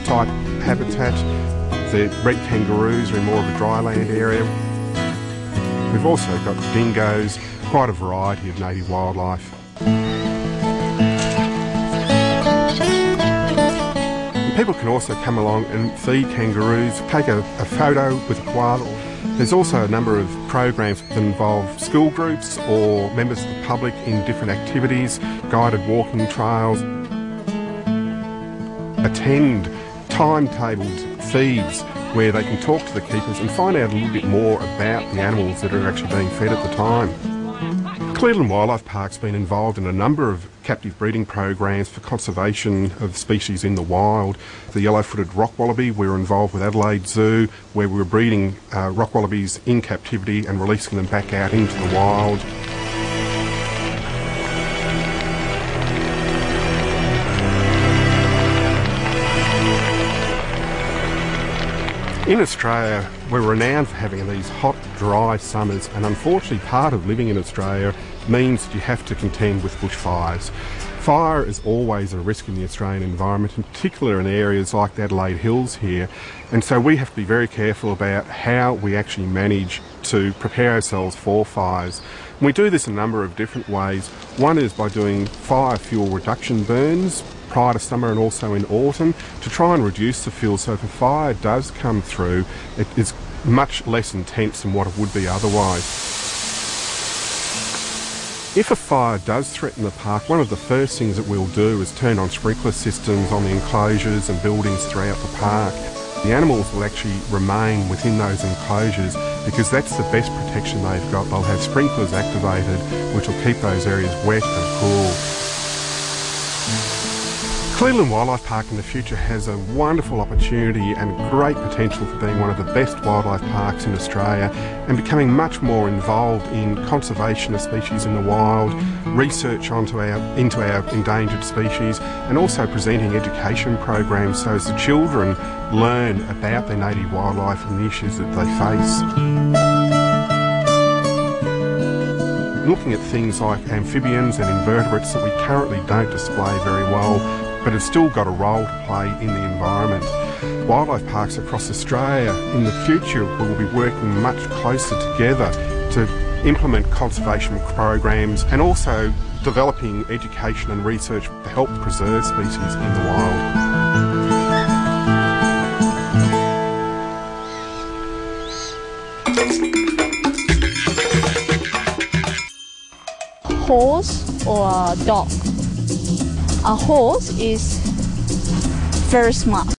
type habitat. The red kangaroos are in more of a dryland area. We've also got dingoes, quite a variety of native wildlife. And people can also come along and feed kangaroos, take a photo with a koala. There's also a number of programs that involve school groups or members of the public in different activities, guided walking trails, attend timetabled feeds where they can talk to the keepers and find out a little bit more about the animals that are actually being fed at the time. Cleveland Wildlife Park's been involved in a number of captive breeding programs for conservation of species in the wild. The yellow-footed rock wallaby, we were involved with Adelaide Zoo, where we were breeding rock wallabies in captivity and releasing them back out into the wild. In Australia, we're renowned for having these hot, dry summers, and unfortunately part of living in Australia means that you have to contend with bushfires. Fire is always a risk in the Australian environment, in particular in areas like the Adelaide Hills here, and so we have to be very careful about how we actually manage to prepare ourselves for fires. And we do this in a number of different ways. One is by doing fire fuel reduction burns prior to summer and also in autumn to try and reduce the fuel, so if a fire does come through, it is much less intense than what it would be otherwise. If a fire does threaten the park, one of the first things that we'll do is turn on sprinkler systems on the enclosures and buildings throughout the park. The animals will actually remain within those enclosures because that's the best protection they've got. They'll have sprinklers activated which will keep those areas wet and cool. Cleveland Wildlife Park in the future has a wonderful opportunity and great potential for being one of the best wildlife parks in Australia and becoming much more involved in conservation of species in the wild, research into our endangered species, and also presenting education programs so as the children learn about their native wildlife and the issues that they face. Looking at things like amphibians and invertebrates that we currently don't display very well, but have still got a role to play in the environment. Wildlife parks across Australia in the future will be working much closer together to implement conservation programs and also developing education and research to help preserve species in the wild. Horse or dog? A horse is very smart.